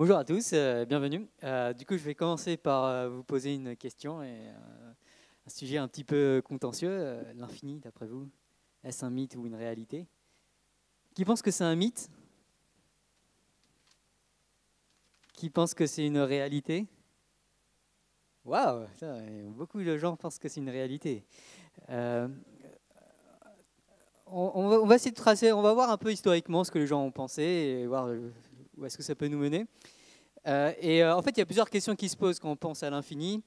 Bonjour à tous, bienvenue. Du coup, je vais commencer par vous poser une question et un sujet un petit peu contentieux. L'infini, d'après vous, est-ce un mythe ou une réalité? Qui pense que c'est un mythe? Qui pense que c'est une réalité? Waouh, beaucoup de gens pensent que c'est une réalité. Euh, on va essayer de tracer, on va voir un peu historiquement ce que les gens ont pensé et voir où est-ce que ça peut nous mener. En fait, il y a plusieurs questions qui se posent quand on pense à l'infini.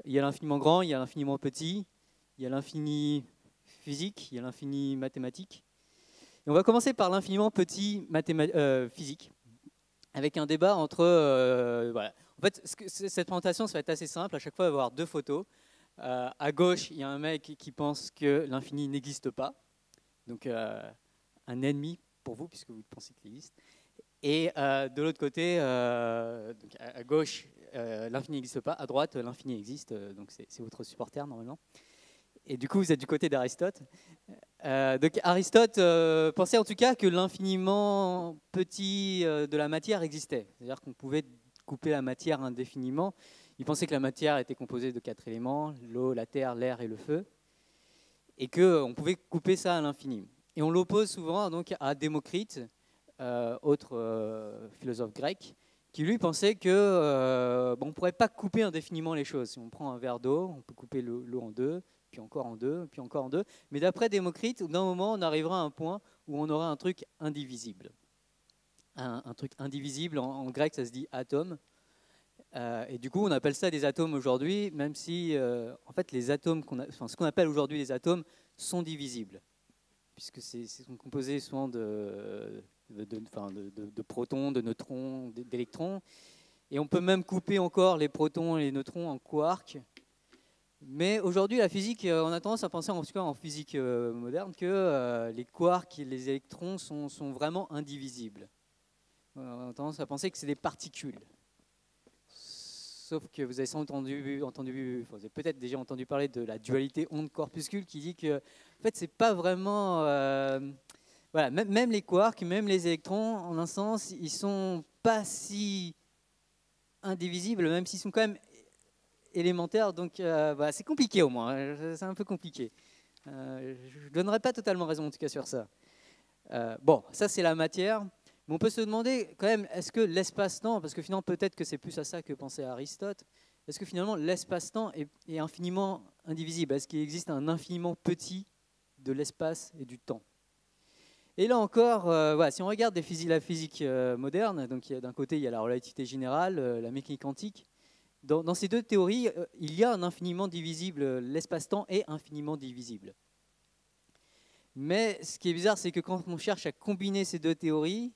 Il y a l'infiniment grand, il y a l'infiniment petit, il y a l'infini physique, il y a l'infini mathématique. Et on va commencer par l'infiniment petit physique, avec un débat entre... voilà. En fait, cette présentation, ça va être assez simple. À chaque fois, il va y avoir deux photos. À gauche, il y a un mec qui pense que l'infini n'existe pas. Donc, un ennemi pour vous, puisque vous pensez qu'il existe. Et de l'autre côté, donc à gauche, l'infini n'existe pas. À droite, l'infini existe. Donc, c'est votre supporter, normalement. Et du coup, vous êtes du côté d'Aristote. Donc, Aristote pensait en tout cas que l'infiniment petit de la matière existait. C'est-à-dire qu'on pouvait couper la matière indéfiniment. Il pensait que la matière était composée de 4 éléments, l'eau, la terre, l'air et le feu. Et qu'on pouvait couper ça à l'infini. Et on l'oppose souvent donc à Démocrite, autre philosophe grec, qui lui pensait que on ne pourrait pas couper indéfiniment les choses. Si on prend un verre d'eau, on peut couper l'eau en deux, puis encore en deux, puis encore en deux. Mais d'après Démocrite, d'un moment, on arrivera à un point où on aura un truc indivisible. Un truc indivisible, en grec, ça se dit atome. Et du coup, on appelle ça des atomes aujourd'hui, même si, en fait, les atomes, ce qu'on appelle aujourd'hui les atomes, sont divisibles, puisque sont composés souvent de protons, de neutrons, d'électrons. Et on peut même couper encore les protons et les neutrons en quarks. Mais aujourd'hui, la physique, on a tendance à penser, en tout cas en physique moderne, que les quarks et les électrons sont vraiment indivisibles. On a tendance à penser que c'est des particules. Sauf que vous avez sans entendu vous avez peut-être déjà entendu parler de la dualité onde-corpuscule qui dit que, en fait, c'est pas vraiment... voilà, même les quarks, même les électrons, en un sens, ils sont pas si indivisibles, même s'ils sont quand même élémentaires. Donc, voilà, c'est compliqué au moins. C'est un peu compliqué. Je ne donnerai pas totalement raison, en tout cas, sur ça. Bon, ça, c'est la matière. Mais on peut se demander quand même, est-ce que l'espace-temps, parce que finalement peut-être que c'est plus à ça que pensait Aristote, est-ce que finalement l'espace-temps est infiniment indivisible? Est-ce qu'il existe un infiniment petit de l'espace et du temps? Et là encore, voilà, si on regarde la physique moderne, donc d'un côté il y a la relativité générale, la mécanique quantique, dans ces deux théories, il y a un infiniment divisible, l'espace-temps est infiniment divisible. Mais ce qui est bizarre, c'est que quand on cherche à combiner ces deux théories,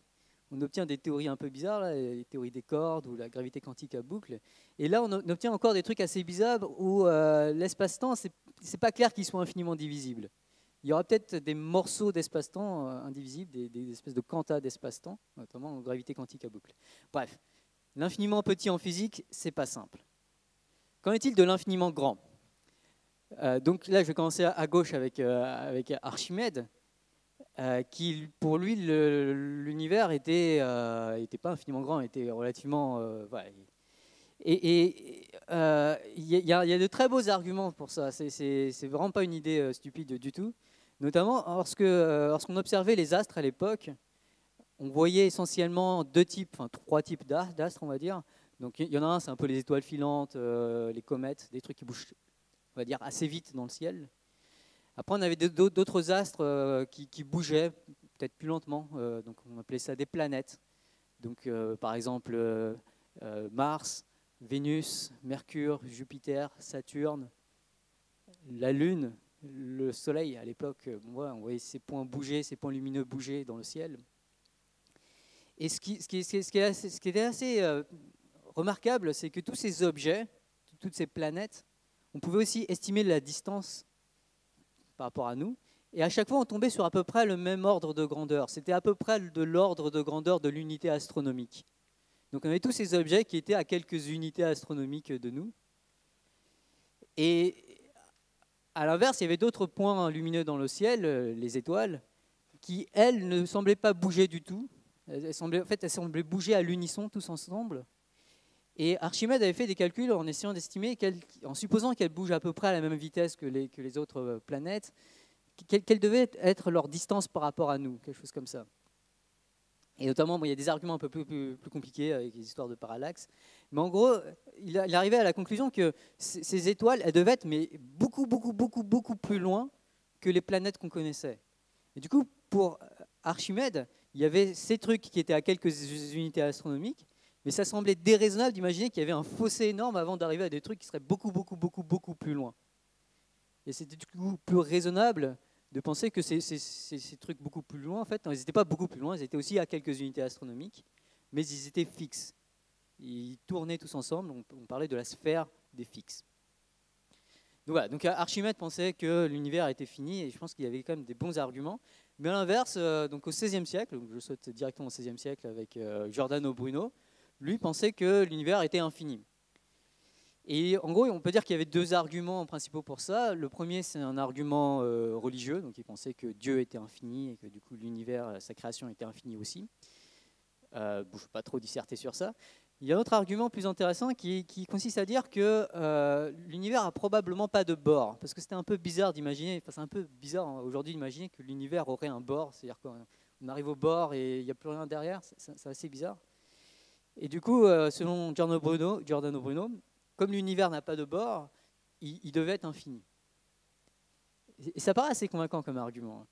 on obtient des théories un peu bizarres, là, les théories des cordes ou la gravité quantique à boucle. Et là, on obtient encore des trucs assez bizarres où l'espace-temps, c'est pas clair qu'il soit infiniment divisible. Il y aura peut-être des morceaux d'espace-temps indivisibles, des espèces de quantas d'espace-temps, notamment en gravité quantique à boucle. Bref, l'infiniment petit en physique, c'est pas simple. Qu'en est-il de l'infiniment grand? Donc là, je vais commencer à gauche avec Archimède. Qui, pour lui, l'univers était pas infiniment grand, était relativement... voilà. Et il y a de très beaux arguments pour ça. C'est vraiment pas une idée stupide du tout. Notamment lorsqu'on observait les astres à l'époque, on voyait essentiellement trois types d'astres, on va dire. Donc il y en a un, c'est un peu les étoiles filantes, les comètes, des trucs qui bougent, on va dire, assez vite dans le ciel. Après, on avait d'autres astres qui bougeaient peut-être plus lentement, donc on appelait ça des planètes. Donc, par exemple, Mars, Vénus, Mercure, Jupiter, Saturne, la Lune, le Soleil. À l'époque, on voyait ces points bouger, ces points lumineux bouger dans le ciel. Et ce qui était assez remarquable, c'est que tous ces objets, toutes ces planètes, on pouvait aussi estimer la distance par rapport à nous. Et à chaque fois, on tombait sur à peu près le même ordre de grandeur. C'était à peu près de l'ordre de grandeur de l'unité astronomique. Donc on avait tous ces objets qui étaient à quelques unités astronomiques de nous. Et à l'inverse, il y avait d'autres points lumineux dans le ciel, les étoiles, qui, elles, ne semblaient pas bouger du tout. En fait, elles semblaient bouger à l'unisson, tous ensemble. Et Archimède avait fait des calculs en essayant d'estimer, en supposant qu'elles bougent à peu près à la même vitesse que les autres planètes, quelle devait être leur distance par rapport à nous, quelque chose comme ça. Et notamment, il y a des arguments un peu plus compliqués avec les histoires de parallaxe. Mais en gros, il arrivait à la conclusion que ces étoiles, elles devaient être mais beaucoup plus loin que les planètes qu'on connaissait. Et du coup, pour Archimède, il y avait ces trucs qui étaient à quelques unités astronomiques, mais ça semblait déraisonnable d'imaginer qu'il y avait un fossé énorme avant d'arriver à des trucs qui seraient beaucoup plus loin. Et c'était du coup plus raisonnable de penser que ces trucs beaucoup plus loin, en fait, non, ils n'étaient pas beaucoup plus loin, ils étaient aussi à quelques unités astronomiques, mais ils étaient fixes. Ils tournaient tous ensemble, on parlait de la sphère des fixes. Donc voilà, donc Archimède pensait que l'univers était fini, et je pense qu'il y avait quand même des bons arguments. Mais à l'inverse, donc au XVIe siècle, donc je saute directement au XVIe siècle avec Giordano Bruno, lui pensait que l'univers était infini. Et en gros, on peut dire qu'il y avait deux arguments principaux pour ça. Le premier, c'est un argument religieux, donc il pensait que Dieu était infini et que du coup l'univers, sa création était infinie aussi. Je ne vais pas trop disserter sur ça. Il y a un autre argument plus intéressant qui consiste à dire que l'univers a probablement pas de bord, parce que c'était un peu bizarre d'imaginer, enfin c'est un peu bizarre aujourd'hui d'imaginer que l'univers aurait un bord, c'est-à-dire qu'on arrive au bord et il n'y a plus rien derrière, c'est assez bizarre. Et du coup, selon Giordano Bruno, comme l'univers n'a pas de bord, il devait être infini. Et ça paraît assez convaincant comme argument.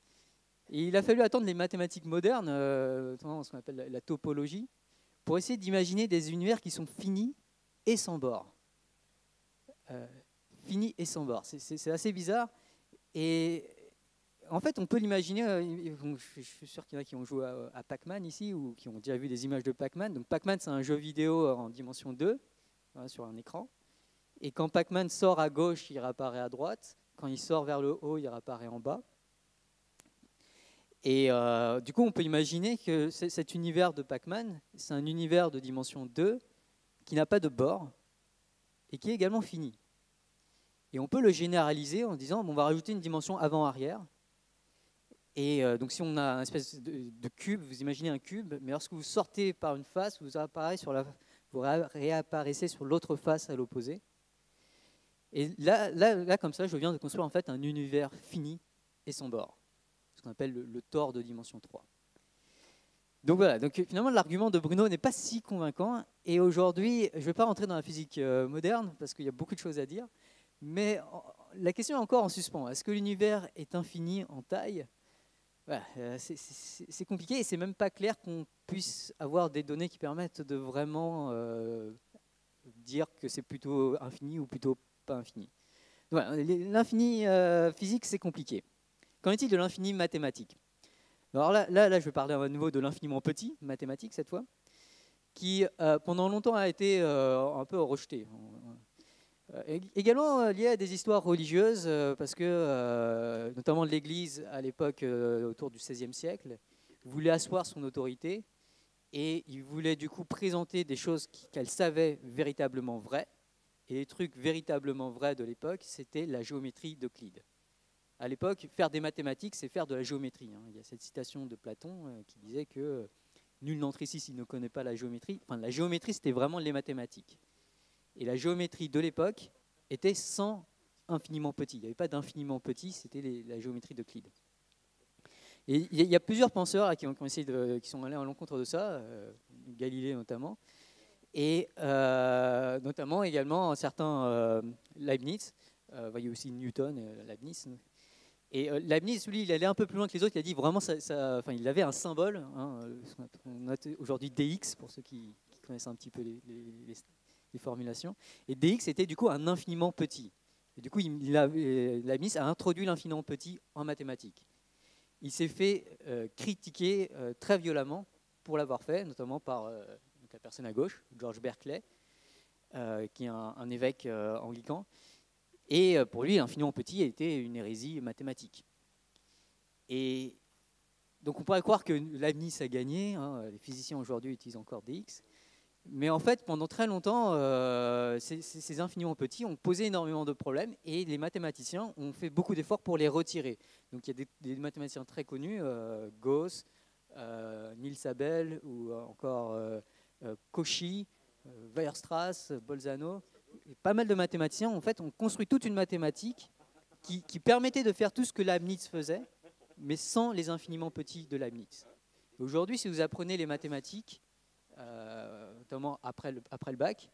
Et il a fallu attendre les mathématiques modernes, ce qu'on appelle la topologie, pour essayer d'imaginer des univers qui sont finis et sans bord. Finis et sans bord. C'est assez bizarre. Et en fait, on peut l'imaginer. Je suis sûr qu'il y en a qui ont joué à Pac-Man ici ou qui ont déjà vu des images de Pac-Man. Donc Pac-Man, c'est un jeu vidéo en dimension 2, sur un écran. Et quand Pac-Man sort à gauche, il réapparaît à droite. Quand il sort vers le haut, il réapparaît en bas. Et du coup, on peut imaginer que cet univers de Pac-Man, c'est un univers de dimension 2 qui n'a pas de bord et qui est également fini. Et on peut le généraliser en disant, on va rajouter une dimension avant-arrière. Et donc si on a une espèce de cube, vous imaginez un cube, mais lorsque vous sortez par une face, vous réapparaissez sur l'autre face à l'opposé. Et là, comme ça, je viens de construire en fait un univers fini et sans bord, ce qu'on appelle le Thor de dimension 3. Donc voilà, donc finalement l'argument de Bruno n'est pas si convaincant. Et aujourd'hui, je ne vais pas rentrer dans la physique moderne parce qu'il y a beaucoup de choses à dire, mais la question est encore en suspens. Est-ce que l'univers est infini en taille? Voilà, c'est compliqué et c'est même pas clair qu'on puisse avoir des données qui permettent de vraiment dire que c'est plutôt infini ou plutôt pas infini. Voilà, l'infini physique, c'est compliqué. Qu'en est-il de l'infini mathématique? Alors là, je vais parler à nouveau de l'infiniment petit, mathématique cette fois, qui pendant longtemps a été un peu rejeté. Également lié à des histoires religieuses, parce que notamment l'Église, à l'époque, autour du XVIe siècle, voulait asseoir son autorité et il voulait du coup présenter des choses qu'elle savait véritablement vraies. Et les trucs véritablement vrais de l'époque, c'était la géométrie d'Euclide. À l'époque, faire des mathématiques, c'est faire de la géométrie. Il y a cette citation de Platon qui disait que nul n'entre ici s'il ne connaît pas la géométrie. Enfin, la géométrie, c'était vraiment les mathématiques. Et la géométrie de l'époque était sans infiniment petit. Il n'y avait pas d'infiniment petit, c'était la géométrie d'Euclide. Et il y a plusieurs penseurs là, qui sont allés à l'encontre de ça, Galilée notamment, et notamment également un certain Leibniz. Il y a aussi Newton, Leibniz. Et Leibniz, lui, il allait un peu plus loin que les autres. Il a dit vraiment, il avait un symbole. On a aujourd'hui dx pour ceux qui connaissent un petit peu les formulations. Et dx était du coup un infiniment petit. Et du coup, Leibniz a introduit l'infiniment petit en mathématiques. Il s'est fait critiquer très violemment pour l'avoir fait, notamment par la personne à gauche, George Berkeley, qui est un évêque anglican. Et pour lui, l'infiniment petit était une hérésie mathématique. Et donc on pourrait croire que Leibniz a gagné, les physiciens aujourd'hui utilisent encore dx, mais en fait, pendant très longtemps, ces infiniment petits ont posé énormément de problèmes et les mathématiciens ont fait beaucoup d'efforts pour les retirer. Donc il y a des mathématiciens très connus, Gauss, Niels Abel ou encore Cauchy, Weierstrass, Bolzano, et pas mal de mathématiciens, en fait, ont construit toute une mathématique qui permettait de faire tout ce que Leibniz faisait, mais sans les infiniment petits de Leibniz. Aujourd'hui, si vous apprenez les mathématiques, notamment après le bac,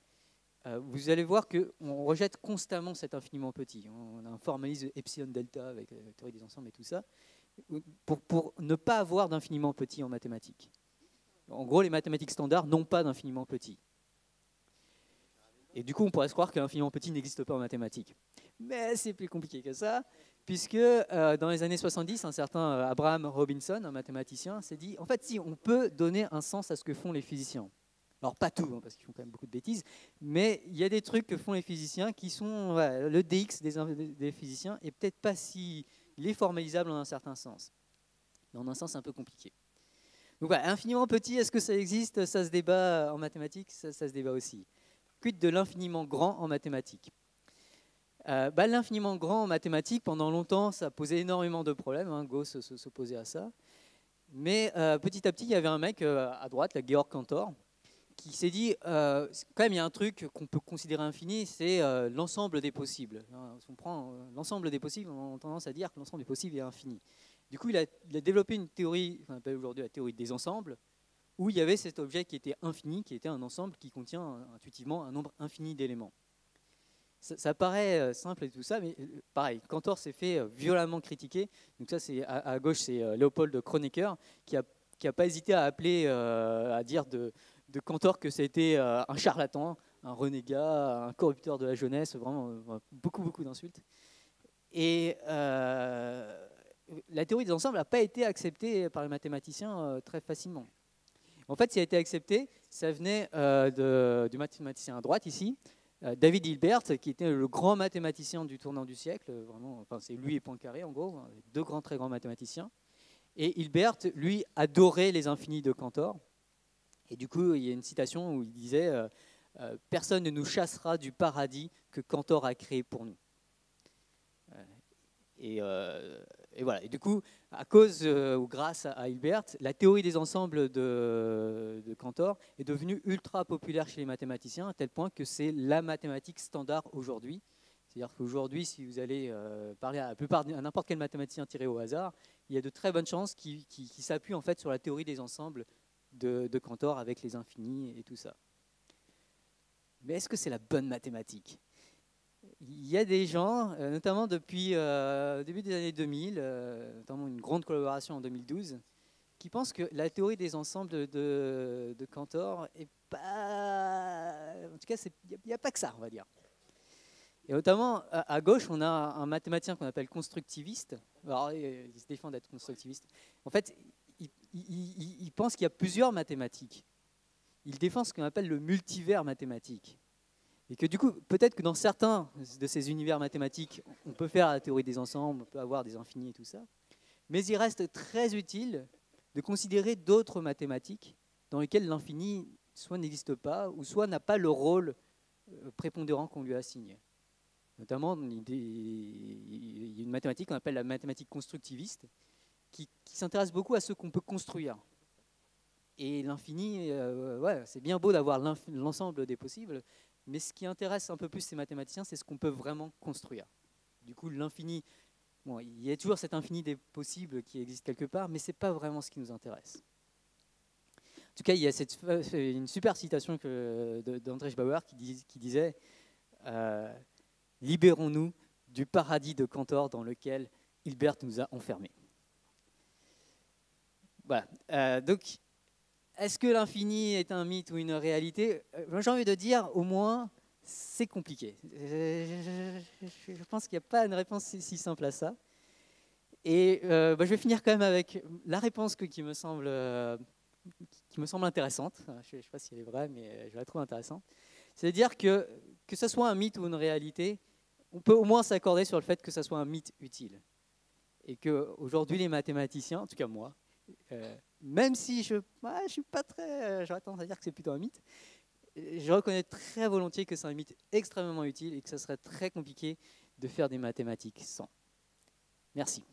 vous allez voir qu'on rejette constamment cet infiniment petit. On a un formalisme epsilon delta avec la théorie des ensembles et tout ça, pour ne pas avoir d'infiniment petit en mathématiques. En gros, les mathématiques standards n'ont pas d'infiniment petit. Et du coup, on pourrait se croire que l'infiniment petit n'existe pas en mathématiques. Mais c'est plus compliqué que ça, puisque dans les années 70, un certain Abraham Robinson, un mathématicien, s'est dit, en fait, si, on peut donner un sens à ce que font les physiciens. Alors, pas tout, hein, parce qu'ils font quand même beaucoup de bêtises, mais il y a des trucs que font les physiciens qui sont le DX des physiciens, et peut-être pas si... Il est formalisable en un certain sens, mais en un sens un peu compliqué. Donc voilà, infiniment petit, est-ce que ça existe? Ça se débat en mathématiques, ça se débat aussi. Quid de l'infiniment grand en mathématiques? L'infiniment grand en mathématiques, pendant longtemps, ça posait énormément de problèmes. Hein, Gauss s'opposait à ça. Mais petit à petit, il y avait un mec à droite, Georg Cantor, qui s'est dit, quand même, il y a un truc qu'on peut considérer infini, c'est l'ensemble des possibles. Si on prend l'ensemble des possibles, on a tendance à dire que l'ensemble des possibles est infini. Du coup, il a développé une théorie qu'on appelle aujourd'hui la théorie des ensembles, où il y avait cet objet qui était infini, qui était un ensemble qui contient intuitivement un nombre infini d'éléments. Ça paraît simple et tout ça, mais pareil, Cantor s'est fait violemment critiquer. Donc ça, c'est à gauche, c'est Leopold Kronecker, qui a pas hésité à appeler, à dire de Cantor que c'était un charlatan, un renégat, un corrupteur de la jeunesse, vraiment beaucoup d'insultes. Et la théorie des ensembles n'a pas été acceptée par les mathématiciens très facilement. En fait, si elle a été acceptée, ça venait du mathématicien à droite ici, David Hilbert, qui était le grand mathématicien du tournant du siècle, vraiment, enfin, c'est lui et Poincaré en gros, deux très grands mathématiciens. Et Hilbert, lui, adorait les infinis de Cantor. Et du coup, il y a une citation où il disait personne ne nous chassera du paradis que Cantor a créé pour nous. Et voilà. Et du coup, à cause ou grâce à Hilbert, la théorie des ensembles de Cantor est devenue ultra populaire chez les mathématiciens, à tel point que c'est la mathématique standard aujourd'hui. C'est-à-dire qu'aujourd'hui, si vous allez parler à n'importe quel mathématicien tiré au hasard, il y a de très bonnes chances qu'il s'appuie en fait sur la théorie des ensembles de Cantor avec les infinis et tout ça. Mais est-ce que c'est la bonne mathématique ? Il y a des gens, notamment depuis le début des années 2000, notamment une grande collaboration en 2012, qui pensent que la théorie des ensembles de Cantor est pas... En tout cas, il n'y a pas que ça, on va dire. Et notamment, à gauche, on a un mathématicien qu'on appelle constructiviste. Alors, il se défend d'être constructiviste. En fait, il pense qu'il y a plusieurs mathématiques. Il défend ce qu'on appelle le multivers mathématique. Et que du coup, peut-être que dans certains de ces univers mathématiques, on peut faire la théorie des ensembles, on peut avoir des infinis et tout ça. Mais il reste très utile de considérer d'autres mathématiques dans lesquelles l'infini soit n'existe pas, ou soit n'a pas le rôle prépondérant qu'on lui a assigné. Notamment, il y a une mathématique qu'on appelle la mathématique constructiviste, qui s'intéresse beaucoup à ce qu'on peut construire. Et l'infini, c'est bien beau d'avoir l'ensemble des possibles, mais ce qui intéresse un peu plus ces mathématiciens, c'est ce qu'on peut vraiment construire. Du coup, l'infini, bon, il y a toujours cet infini des possibles qui existe quelque part, mais ce n'est pas vraiment ce qui nous intéresse. En tout cas, il y a une super citation d'Andrzej Bauer qui disait « Libérons-nous du paradis de Cantor dans lequel Hilbert nous a enfermés. » Voilà. Donc, est-ce que l'infini est un mythe ou une réalité? J'ai envie de dire, au moins, c'est compliqué. Je pense qu'il n'y a pas une réponse si simple à ça. Et je vais finir quand même avec la réponse qui me semble intéressante. Je ne sais pas si elle est vraie, mais je la trouve intéressante. C'est-à-dire que ce soit un mythe ou une réalité, on peut au moins s'accorder sur le fait que ce soit un mythe utile. Et qu'aujourd'hui, les mathématiciens, en tout cas moi, même si je suis pas très... j'aurais tendance à dire que c'est plutôt un mythe, je reconnais très volontiers que c'est un mythe extrêmement utile et que ce serait très compliqué de faire des mathématiques sans. Merci.